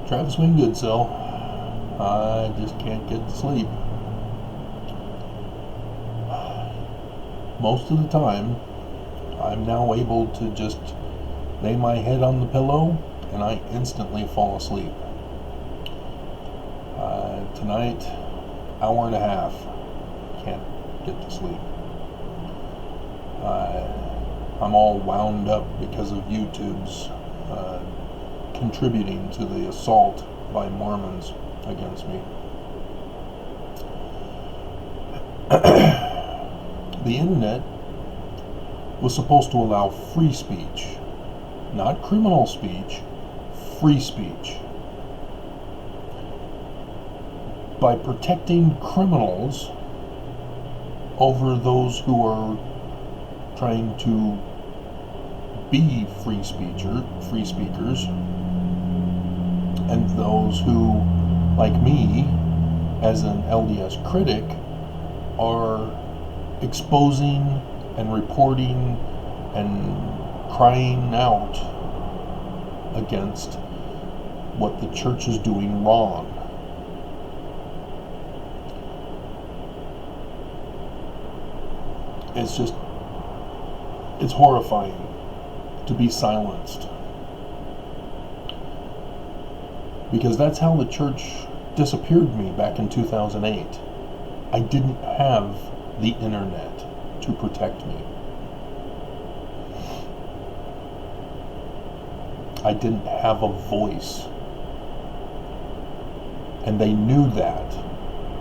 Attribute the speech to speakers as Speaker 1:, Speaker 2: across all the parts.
Speaker 1: Travis Wingoodsell. I just can't get to sleep. Most of the time, I'm now able to just lay my head on the pillow and I instantly fall asleep. Tonight, hour and a half, can't get to sleep. I'm all wound up because of YouTube's contributing to the assault by Mormons against me. The internet was supposed to allow free speech, not criminal speech, free speech. By protecting criminals over those who are trying to be free speakers, and those who, like me, as an LDS critic, are exposing and reporting and crying out against what the church is doing wrong. It's horrifying to be silenced. Because that's how the church disappeared me back in 2008. I didn't have the internet to protect me. I didn't have a voice. And they knew that.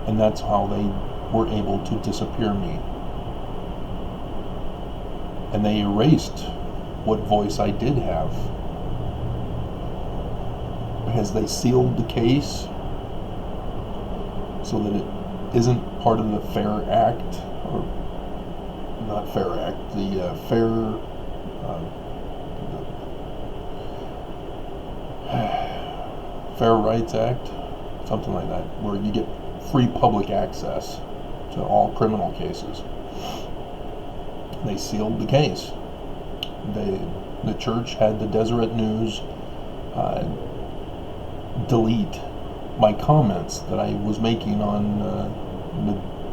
Speaker 1: And that's how they were able to disappear me. And they erased what voice I did have. Because they sealed the case so that it isn't part of the Fair Act, or not Fair Act, the Fair Rights Act, something like that, where you get free public access to all criminal cases. They sealed the case. The church had the Deseret News delete my comments that I was making on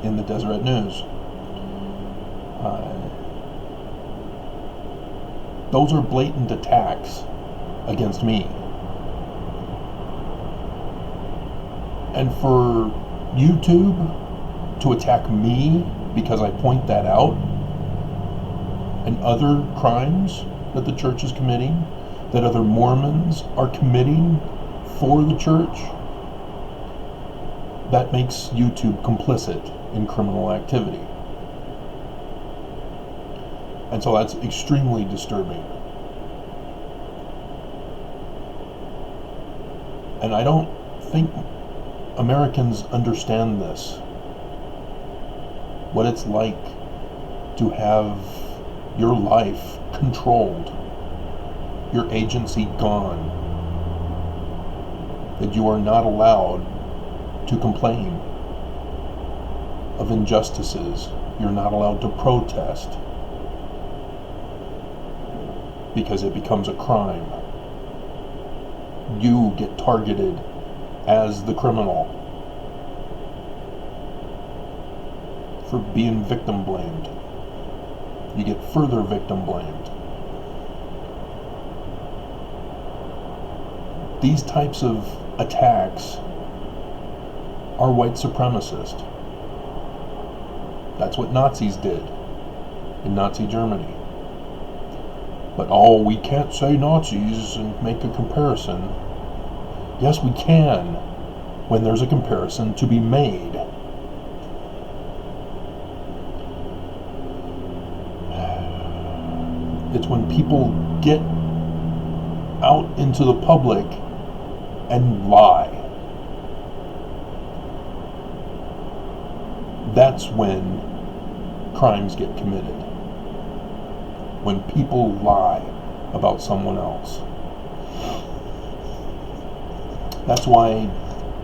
Speaker 1: in the Deseret News. Those are blatant attacks against me. And for YouTube to attack me because I point that out, and other crimes that the church is committing, that other Mormons are committing for the church, that makes YouTube complicit in criminal activity. And so that's extremely disturbing. And I don't think Americans understand this. What it's like to have your life controlled, your agency gone, that you are not allowed to complain of injustices, you're not allowed to protest because it becomes a crime. You get targeted as the criminal for being victim blamed. You get further victim blamed. These types of attacks are white supremacist. That's what Nazis did in Nazi Germany. But we can't say Nazis and make a comparison. Yes, we can, when there's a comparison to be made. It's when people get out into the public and lie. That's when crimes get committed. When people lie about someone else. That's why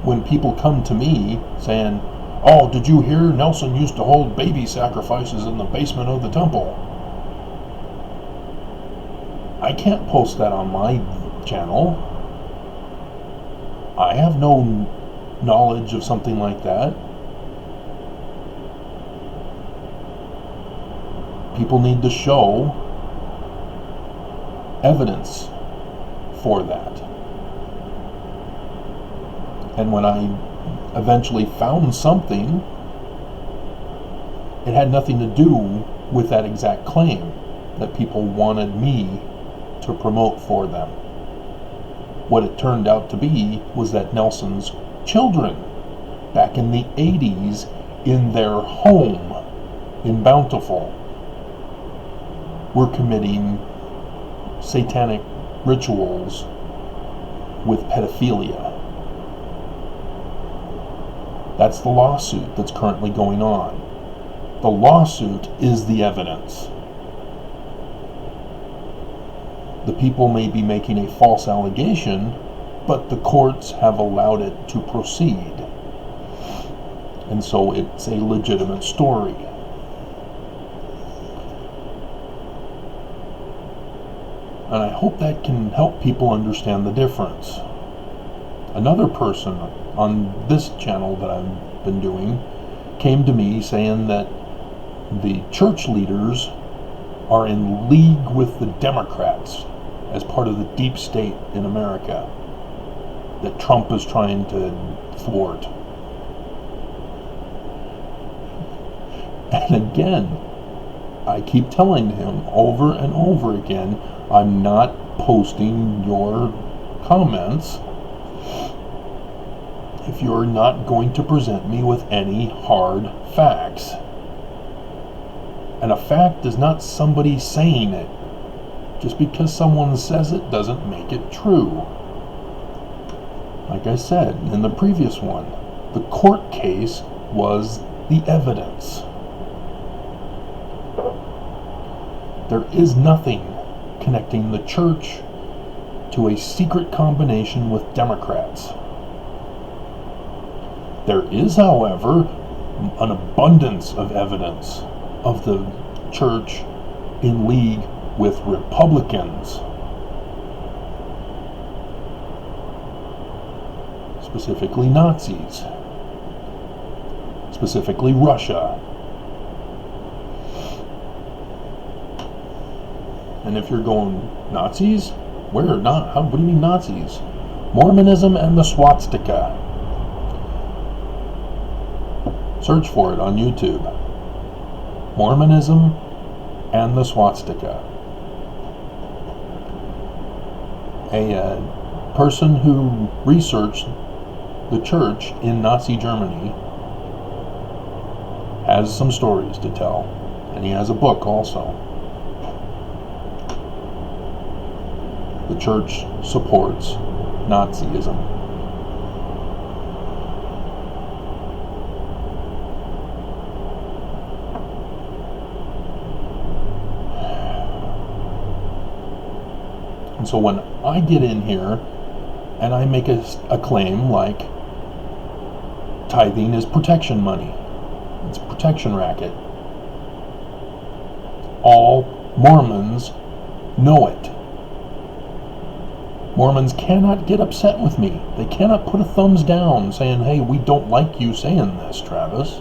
Speaker 1: when people come to me saying, "Oh, did you hear Nelson used to hold baby sacrifices in the basement of the temple?" I can't post that on my channel. I have no knowledge of something like that. People need to show evidence for that. And when I eventually found something, it had nothing to do with that exact claim that people wanted me to promote for them. What it turned out to be was that Nelson's children, back in the 80s, in their home in Bountiful, were committing satanic rituals with pedophilia. That's the lawsuit that's currently going on. The lawsuit is the evidence. The people may be making a false allegation, but the courts have allowed it to proceed. And so it's a legitimate story. And I hope that can help people understand the difference. Another person on this channel that I've been doing came to me saying that the church leaders are in league with the Democrats as part of the deep state in America that Trump is trying to thwart. And again, I keep telling him over and over again, I'm not posting your comments if you're not going to present me with any hard facts. And a fact is not somebody saying it. Just because someone says it doesn't make it true. Like I said in the previous one, the court case was the evidence. There is nothing connecting the church to a secret combination with Democrats. There is, however, an abundance of evidence of the church in league with Republicans, specifically Nazis, specifically Russia. And if you're going, Nazis? Where? Not? How? What do you mean Nazis? Mormonism and the swastika. Search for it on YouTube. Mormonism and the swastika. A person who researched the church in Nazi Germany has some stories to tell, and he has a book also. The church supports Nazism. And so when I get in here and I make a claim like tithing is protection money, it's a protection racket, all Mormons know it. Mormons cannot get upset with me. They cannot put a thumbs down saying, hey, we don't like you saying this, Travis,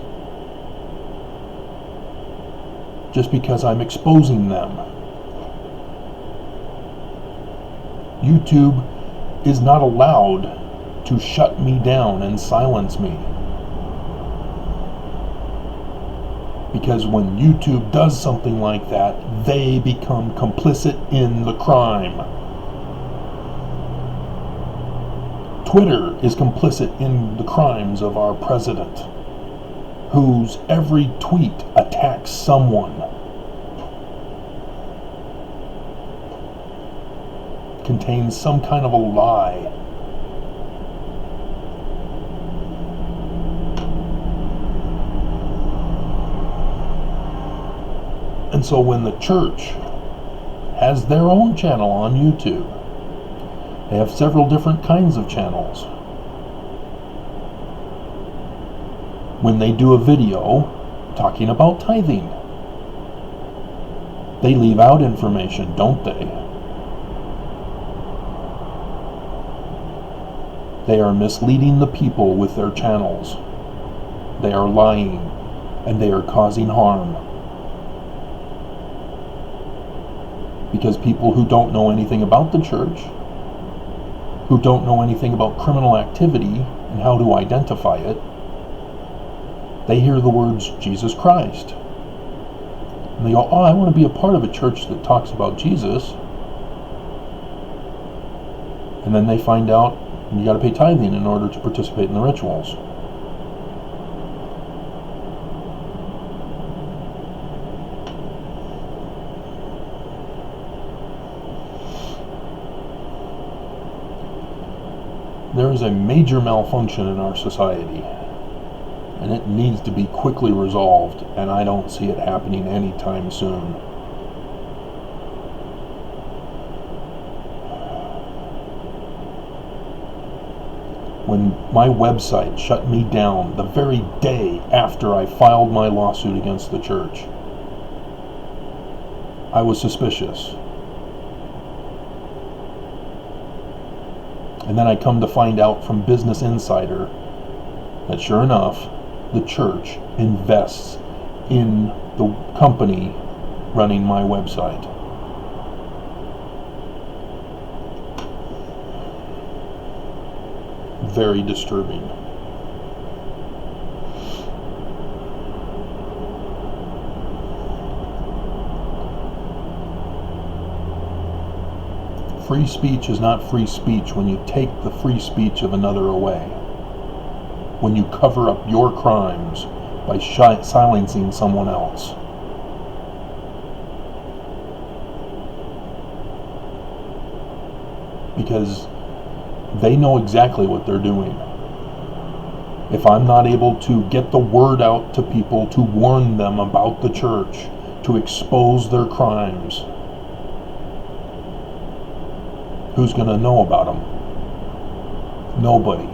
Speaker 1: just because I'm exposing them. YouTube is not allowed to shut me down and silence me. Because when YouTube does something like that, they become complicit in the crime. Twitter is complicit in the crimes of our president, whose every tweet attacks someone, contains some kind of a lie. And so when the church has their own channel on YouTube, they have several different kinds of channels. When they do a video talking about tithing, they leave out information, don't they? They are misleading the people with their channels. They are lying, and they are causing harm. Because people who don't know anything about the church, who don't know anything about criminal activity and how to identify it, they hear the words Jesus Christ. And they go, oh, I want to be a part of a church that talks about Jesus. And then they find out you got to pay tithing in order to participate in the rituals. There is a major malfunction in our society, and it needs to be quickly resolved, and I don't see it happening anytime soon. When my website shut me down the very day after I filed my lawsuit against the church, I was suspicious. And then I come to find out from Business Insider that sure enough, the church invests in the company running my website. Very disturbing. Free speech is not free speech when you take the free speech of another away. When you cover up your crimes by silencing someone else. Because they know exactly what they're doing. If I'm not able to get the word out to people to warn them about the church, to expose their crimes, who's going to know about them? Nobody.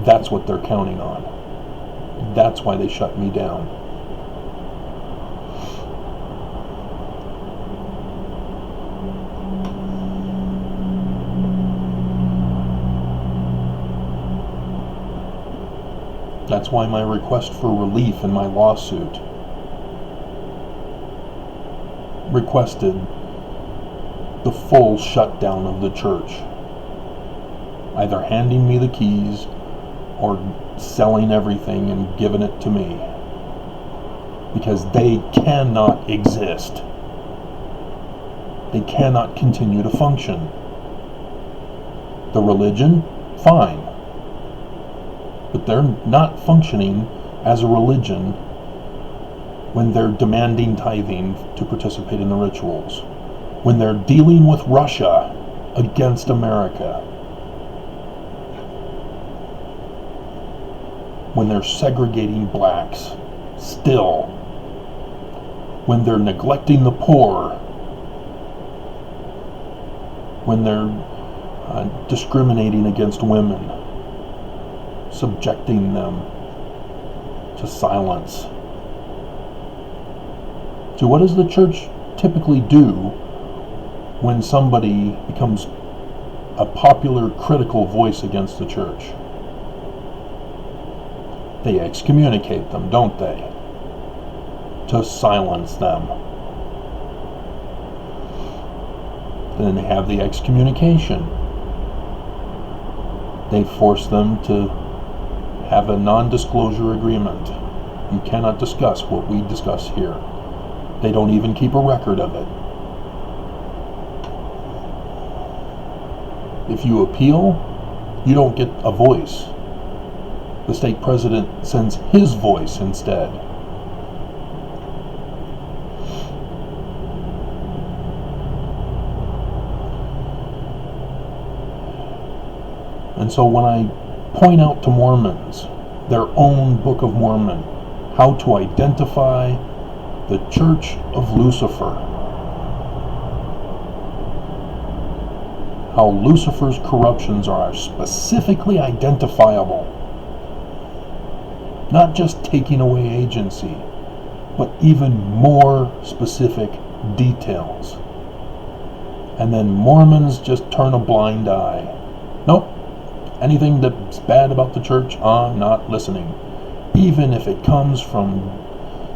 Speaker 1: That's what they're counting on. That's why they shut me down. That's why my request for relief in my lawsuit requested the full shutdown of the church. Either handing me the keys or selling everything and giving it to me. Because they cannot exist. They cannot continue to function. The religion, fine. But they're not functioning as a religion when they're demanding tithing to participate in the rituals. When they're dealing with Russia against America. When they're segregating blacks, still. When they're neglecting the poor. When they're discriminating against women. Subjecting them to silence. So what does the church typically do when somebody becomes a popular critical voice against the church? They excommunicate them, don't they? To silence them. Then they have the excommunication. They force them to have a non-disclosure agreement. You cannot discuss what we discuss here. They don't even keep a record of it. If you appeal, you don't get a voice. The state president sends his voice instead. And so when I point out to Mormons, their own Book of Mormon, how to identify the Church of Lucifer, how Lucifer's corruptions are specifically identifiable, not just taking away agency, but even more specific details. And then Mormons just turn a blind eye. Nope, Anything that's bad about the church, I'm not listening. Even if it comes from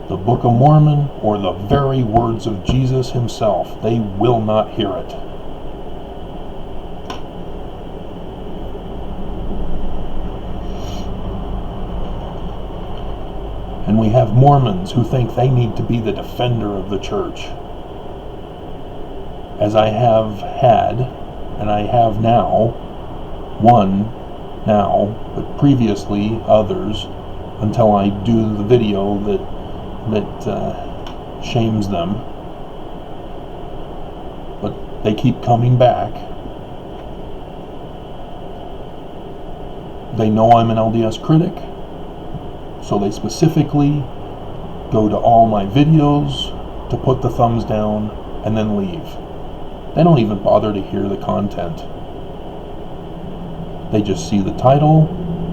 Speaker 1: the Book of Mormon or the very words of Jesus himself, they will not hear it. And we have Mormons who think they need to be the defender of the church. As I have had, and I have now, one now, but previously others, until I do the video that shames them. But they keep coming back. They know I'm an LDS critic, so they specifically go to all my videos to put the thumbs down and then leave. They don't even bother to hear the content. They just see the title,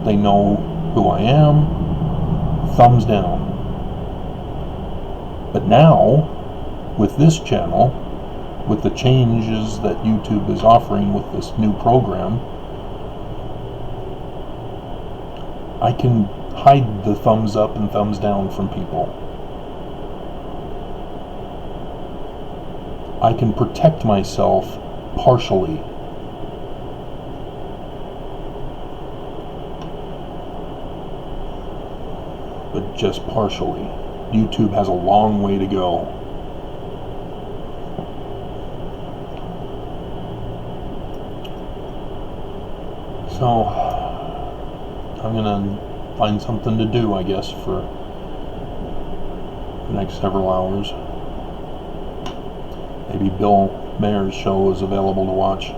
Speaker 1: they know who I am, thumbs down. But now, with this channel, with the changes that YouTube is offering with this new program, I can hide the thumbs up and thumbs down from people. I can protect myself partially. But just partially. YouTube has a long way to go. So, I'm gonna find something to do, I guess, for the next several hours. Maybe Bill Mayer's show is available to watch.